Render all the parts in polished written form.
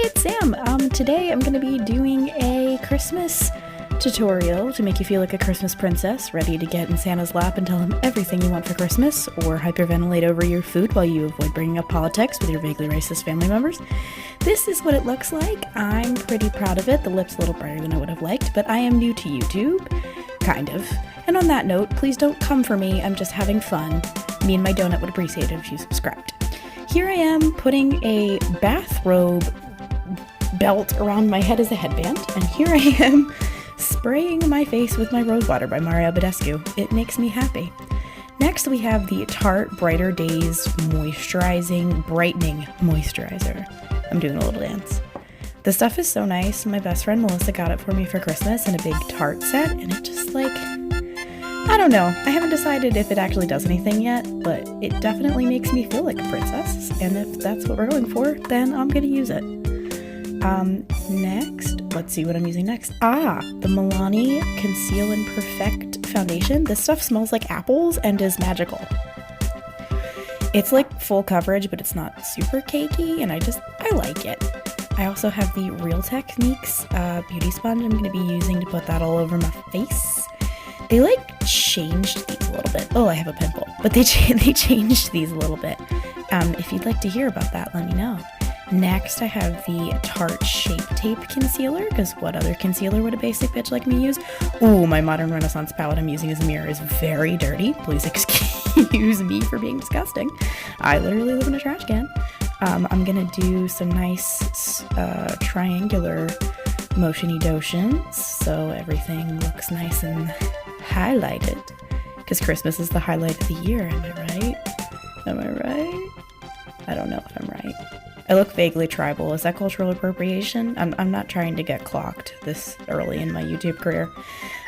it's Sam. Today I'm going to be doing a Christmas tutorial to make you feel like a Christmas princess, ready to get in Santa's lap and tell him everything you want for Christmas, or hyperventilate over your food while you avoid bringing up politics with your vaguely racist family members. This is what it looks like. I'm pretty proud of it. The lip's a little brighter than I would have liked, but I am new to YouTube. Kind of. And on that note, please don't come for me. I'm just having fun. Me and my donut would appreciate it if you subscribed. Here I am putting a bathrobe belt around my head as a headband, and here I am spraying my face with my rose water by Mario Badescu. It makes me happy. Next we have the Tarte Brighter Days Moisturizing Brightening Moisturizer. I'm doing a little dance. The stuff is so nice. My best friend Melissa got it for me for Christmas in a big Tarte set, and it just I don't know. I haven't decided if it actually does anything yet, but it definitely makes me feel like a princess, and if that's what we're going for, then I'm gonna use it. Next, let's see what I'm using next. The Milani Conceal and Perfect Foundation. This stuff smells like apples and is magical. It's like full coverage, but it's not super cakey, and I like it. I also have the Real Techniques beauty sponge I'm gonna be using to put that all over my face. They changed these a little bit. Oh, I have a pimple. But they changed these a little bit. If you'd like to hear about that, let me know. Next, I have the Tarte Shape Tape Concealer, because what other concealer would a basic bitch like me use? Ooh, my Modern Renaissance palette I'm using as a mirror is very dirty. Please excuse me for being disgusting. I literally live in a trash can. I'm gonna do some nice triangular motion-y dotions, so everything looks nice and highlighted, because Christmas is the highlight of the year. Am I right? I don't know if I'm right. I look vaguely tribal. Is that cultural appropriation? I'm not trying to get clocked this early in my YouTube career.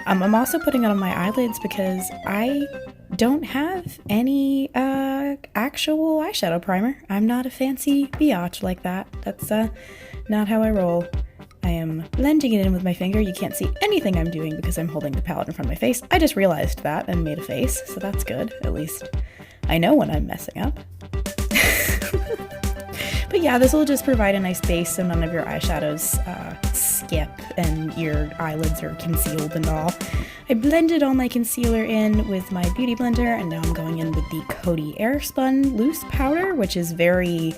I'm also putting it on my eyelids because I don't have any actual eyeshadow primer. I'm not a fancy biatch like that. That's not how I roll. I am blending it in with my finger. You can't see anything I'm doing because I'm holding the palette in front of my face. I just realized that and made a face, so that's good. At least I know when I'm messing up. But yeah, this will just provide a nice base so none of your eyeshadows skip and your eyelids are concealed and all. I blended all my concealer in with my beauty blender, and now I'm going in with the Coty Airspun Loose Powder, which is very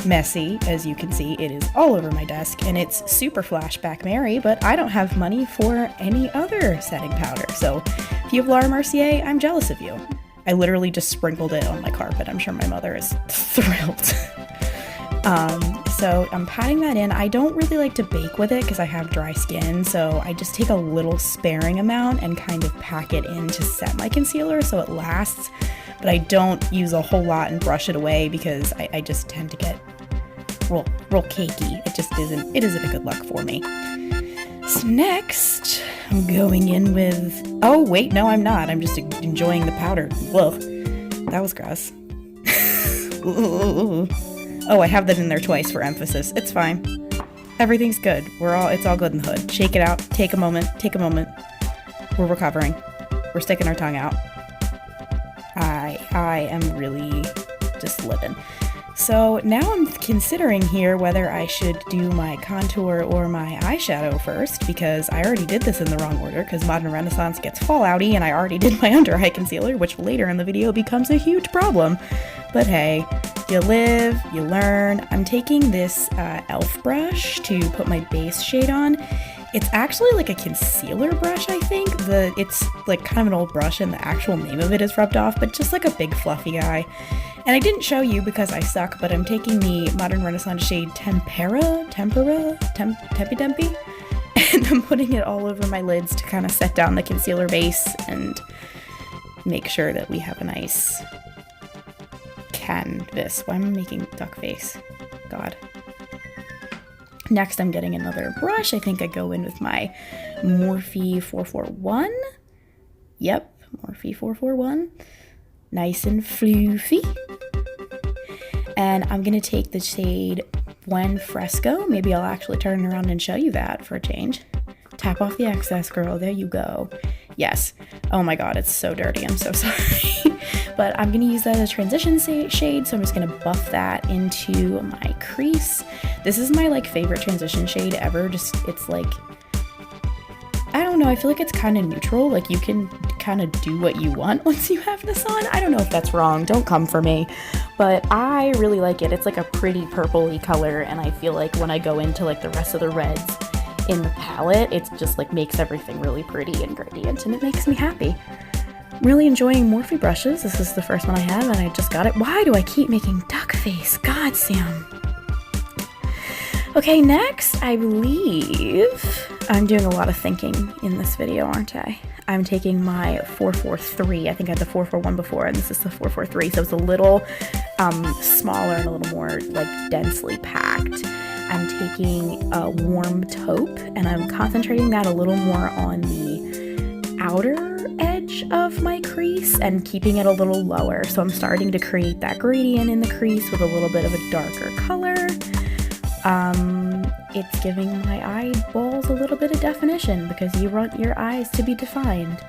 messy. As you can see, it is all over my desk, and it's super Flashback Mary, but I don't have money for any other setting powder. So if you have Laura Mercier, I'm jealous of you. I literally just sprinkled it on my carpet. I'm sure my mother is thrilled. So I'm patting that in. I don't really like to bake with it because I have dry skin, so I just take a little sparing amount and kind of pack it in to set my concealer so it lasts, but I don't use a whole lot and brush it away because I just tend to get real cakey. It isn't a good look for me. So next, I'm going in with, oh wait, no I'm not. I'm just enjoying the powder. Whoa, that was gross. Ooh. Oh, I have that in there twice for emphasis. It's fine. Everything's good. It's all good in the hood. Shake it out. Take a moment. We're recovering. We're sticking our tongue out. I am really just living. So now I'm considering here whether I should do my contour or my eyeshadow first, because I already did this in the wrong order because Modern Renaissance gets fallouty and I already did my under eye concealer, which later in the video becomes a huge problem. But hey, you live, you learn. I'm taking this e.l.f. brush to put my base shade on. It's actually like a concealer brush, I think. It's like kind of an old brush and the actual name of it is rubbed off, but just like a big fluffy guy. And I didn't show you because I suck, but I'm taking the Modern Renaissance shade Tempi, and I'm putting it all over my lids to kind of set down the concealer base and make sure that we have a nice canvas. Why am I making duck face? God. Next, I'm getting another brush. I think I go in with my Morphe 441. Yep, Morphe 441. Nice and floofy. And I'm going to take the shade Buen Fresco. Maybe I'll actually turn around and show you that for a change. Tap off the excess, girl. There you go. Yes. Oh my god, it's so dirty. I'm so sorry. But I'm going to use that as a transition shade, so I'm just going to buff that into my crease. This is my like favorite transition shade ever. Just, it's like, I don't know, I feel like it's kind of neutral. Like you can kind of do what you want once you have this on. I don't know if that's wrong, don't come for me, but I really like it. It's like a pretty purpley color, and I feel like when I go into like the rest of the reds in the palette, it just like makes everything really pretty and gradient, and it makes me happy. I'm really enjoying Morphe brushes. This is the first one I have, and I just got it. Why do I keep making duck face? God, Sam. Okay, next, I believe I'm doing a lot of thinking in this video, aren't I? I'm taking my 443. I think I had the 441 before, and this is the 443, so it's a little smaller and a little more like densely packed. I'm taking a warm taupe, and I'm concentrating that a little more on the outer edge of my crease and keeping it a little lower. So I'm starting to create that gradient in the crease with a little bit of a darker color. It's giving my eyeballs a little bit of definition because you want your eyes to be defined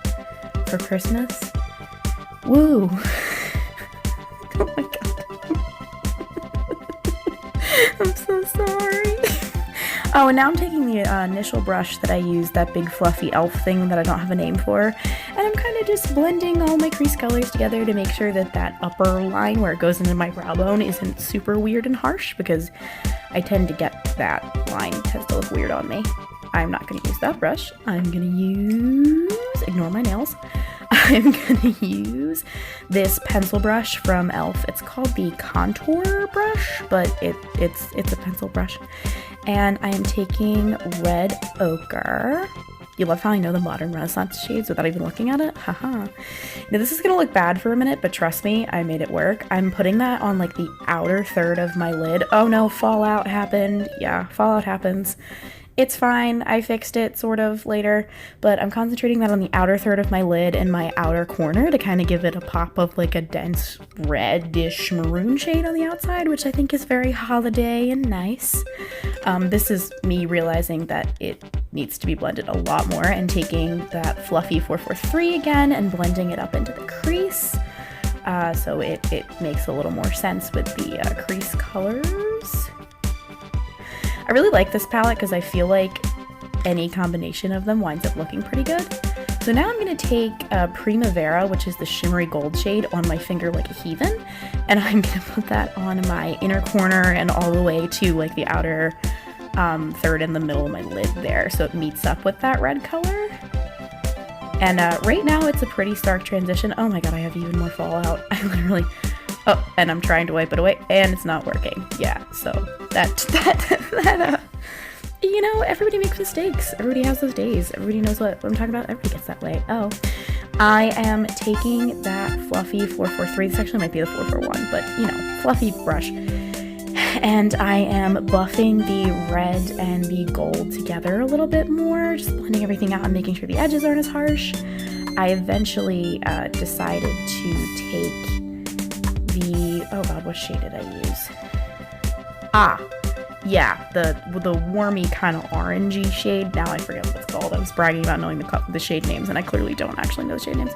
for Christmas. Woo! Oh my god. I'm so sorry. Oh, and now I'm taking the initial brush that I used, that big fluffy elf thing that I don't have a name for, and I'm kind of just blending all my crease colors together to make sure that that upper line where it goes into my brow bone isn't super weird and harsh, because I tend to get that line tends to look weird on me. I'm not going to use that brush. I'm going to use, ignore my nails, I'm going to use this pencil brush from e.l.f. It's called the Contour Brush, but it's a pencil brush. And I am taking Red Ochre. You love how I know the modern Renaissance shades without even looking at it? Haha. Now this is going to look bad for a minute, but trust me, I made it work. I'm putting that on like the outer third of my lid. Oh no, fallout happened. Yeah, fallout happens. It's fine, I fixed it sort of later, but I'm concentrating that on the outer third of my lid and my outer corner to kind of give it a pop of like a dense reddish maroon shade on the outside, which I think is very holiday and nice. This is me realizing that it needs to be blended a lot more, and taking that fluffy 443 again and blending it up into the crease. So it makes a little more sense with the crease colors. I really like this palette because I feel like any combination of them winds up looking pretty good. So now I'm going to take Primavera, which is the shimmery gold shade, on my finger like a heathen, and I'm going to put that on my inner corner and all the way to like the outer third in the middle of my lid there, so it meets up with that red color. And right now it's a pretty stark transition. Oh my god, I have even more fallout. I literally... Oh, and I'm trying to wipe it away, and it's not working. Yeah, so that you know, everybody makes mistakes. Everybody has those days. Everybody knows what I'm talking about. Everybody gets that way. Oh, I am taking that fluffy 443. This actually might be the 441, but you know, fluffy brush. And I am buffing the red and the gold together a little bit more, just blending everything out and making sure the edges aren't as harsh. I eventually decided to take the, oh god, what shade did I use? Yeah, the warmy kind of orangey shade. Now I forget what it's called. I was bragging about knowing the shade names, and I clearly don't actually know the shade names.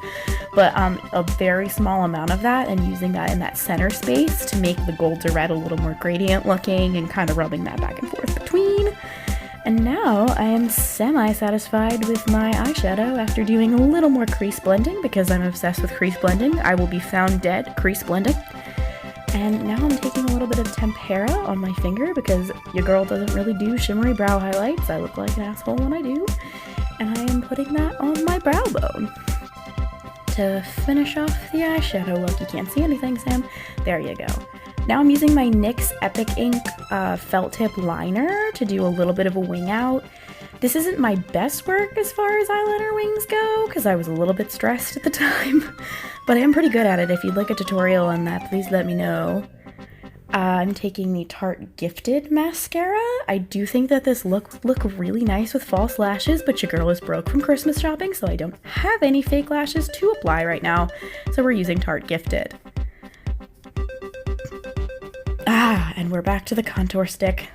But a very small amount of that, and using that in that center space to make the gold to red a little more gradient looking, and kind of rubbing that back and forth between. And now I am semi-satisfied with my eyeshadow after doing a little more crease blending, because I'm obsessed with crease blending. I will be found dead crease blending. And now I'm taking a little bit of Tempera on my finger, because your girl doesn't really do shimmery brow highlights. I look like an asshole when I do. And I am putting that on my brow bone to finish off the eyeshadow look. You can't see anything, Sam. There you go. Now I'm using my NYX Epic Ink felt tip liner to do a little bit of a wing out. This isn't my best work as far as eyeliner wings go, because I was a little bit stressed at the time, but I am pretty good at it. If you'd like a tutorial on that, please let me know. I'm taking the Tarte Gifted mascara. I do think that this look really nice with false lashes, but your girl is broke from Christmas shopping, so I don't have any fake lashes to apply right now, so we're using Tarte Gifted. And we're back to the contour stick.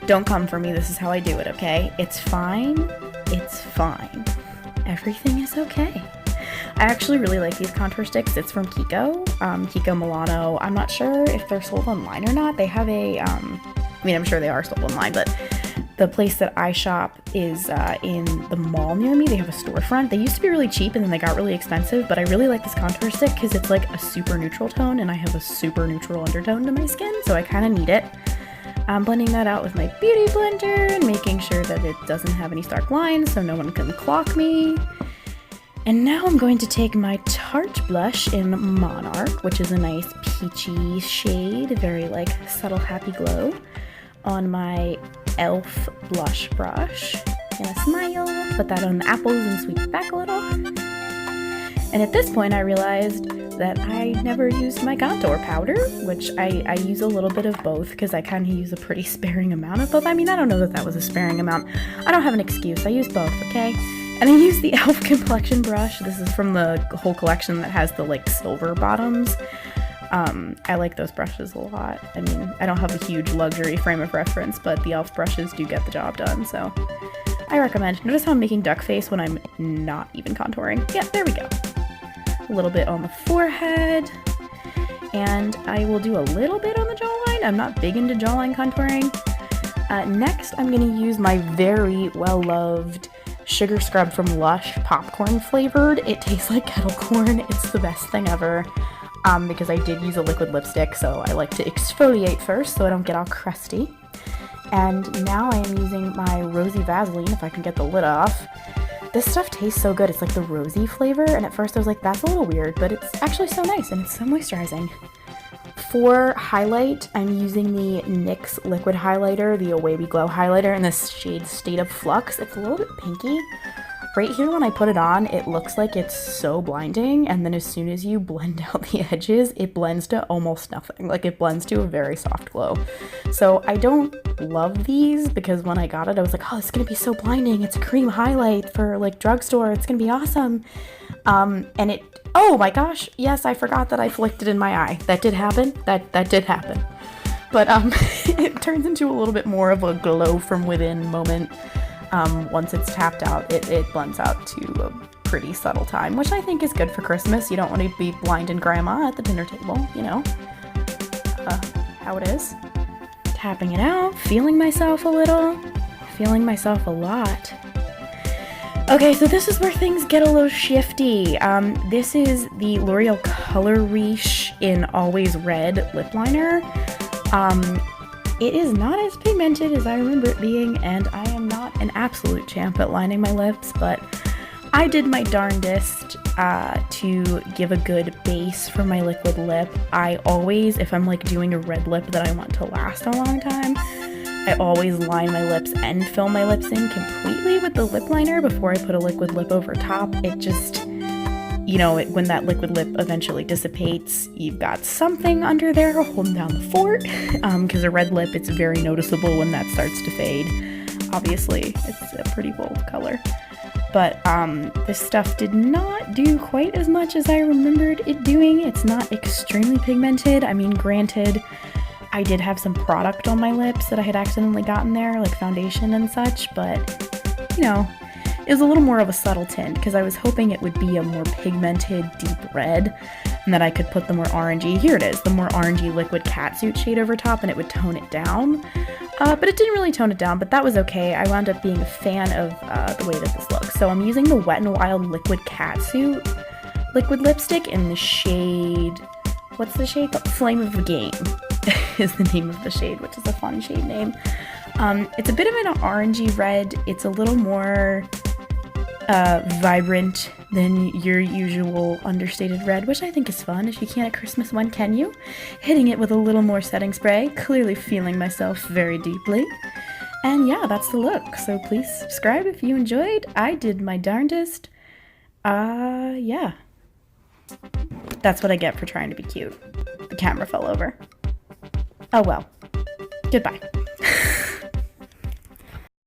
Don't come for me, this is how I do it, okay? It's fine. It's fine. Everything is okay. I actually really like these contour sticks. It's from Kiko, Kiko Milano. I'm not sure if they're sold online or not. They have a I mean, I'm sure they are sold online, but the place that I shop is in the mall near me. They have a storefront. They used to be really cheap and then they got really expensive, but I really like this contour stick because it's like a super neutral tone and I have a super neutral undertone to my skin, so I kind of need it. I'm blending that out with my beauty blender and making sure that it doesn't have any stark lines so no one can clock me. And now I'm going to take my Tarte blush in Monarch, which is a nice peachy shade, very like subtle happy glow, on my e.l.f. blush brush. Gonna smile, put that on the apples and sweep it back a little. And at this point I realized that I never used my contour powder, which I use a little bit of both because I kind of use a pretty sparing amount of both. I mean, I don't know that that was a sparing amount. I don't have an excuse. I use both, okay? And I use the e.l.f. complexion brush. This is from the whole collection that has the like silver bottoms. I like those brushes a lot. I mean, I don't have a huge luxury frame of reference, but the e.l.f. brushes do get the job done, so I recommend. Notice how I'm making duck face when I'm not even contouring. Yeah, there we go. A little bit on the forehead, and I will do a little bit on the jawline. I'm not big into jawline contouring. Next, I'm going to use my very well-loved sugar scrub from Lush, popcorn flavored. It tastes like kettle corn. It's the best thing ever. Because I did use a liquid lipstick, so I like to exfoliate first so I don't get all crusty. And now I am using my Rosy Vaseline, if I can get the lid off. This stuff tastes so good. It's like the rosy flavor, and at first I was like, that's a little weird, but it's actually so nice, and it's so moisturizing. For highlight, I'm using the NYX liquid highlighter, the Away We Glow highlighter in this shade State of Flux. It's a little bit pinky. Right here when I put it on, it looks like it's so blinding, and then as soon as you blend out the edges, it blends to almost nothing. Like, it blends to a very soft glow. So I don't love these because when I got it, I was like, oh, it's gonna be so blinding. It's a cream highlight for like drugstore. It's gonna be awesome. And it, oh my gosh, yes, I forgot that I flicked it in my eye. That did happen. That did happen. But it turns into a little bit more of a glow from within moment. Once it's tapped out, it blends out to a pretty subtle time, which I think is good for Christmas. You don't want to be blind and grandma at the dinner table, you know, how it is. Tapping it out, feeling myself a little, feeling myself a lot. Okay, so this is where things get a little shifty. This is the L'Oreal Color Riche in Always Red lip liner. It is not as pigmented as I remember it being, and I am not an absolute champ at lining my lips, but I did my darndest to give a good base for my liquid lip. I always, if I'm like doing a red lip that I want to last a long time, I always line my lips and fill my lips in completely with the lip liner before I put a liquid lip over top. It just, you know, when that liquid lip eventually dissipates, you've got something under there holding down the fort, because a red lip, it's very noticeable when that starts to fade. Obviously, it's a pretty bold color. But this stuff did not do quite as much as I remembered it doing. It's not extremely pigmented. I mean, granted, I did have some product on my lips that I had accidentally gotten there, like foundation and such, but, you know, it was a little more of a subtle tint because I was hoping it would be a more pigmented deep red and that I could put the more orangey, here it is, the more orangey liquid catsuit shade over top and it would tone it down. But it didn't really tone it down, but that was okay. I wound up being a fan of the way that this looks. So I'm using the Wet n Wild Liquid Catsuit liquid lipstick in the shade, what's the shade called? Flame of the Game is the name of the shade, which is a fun shade name. It's a bit of an orangey red. It's a little more vibrant than your usual understated red, which I think is fun. If you can't at Christmas, when can you? Hitting it with a little more setting spray, clearly feeling myself very deeply. And yeah, that's the look. So please subscribe if you enjoyed. I did my darndest. Yeah. That's what I get for trying to be cute. The camera fell over. Oh well. Goodbye.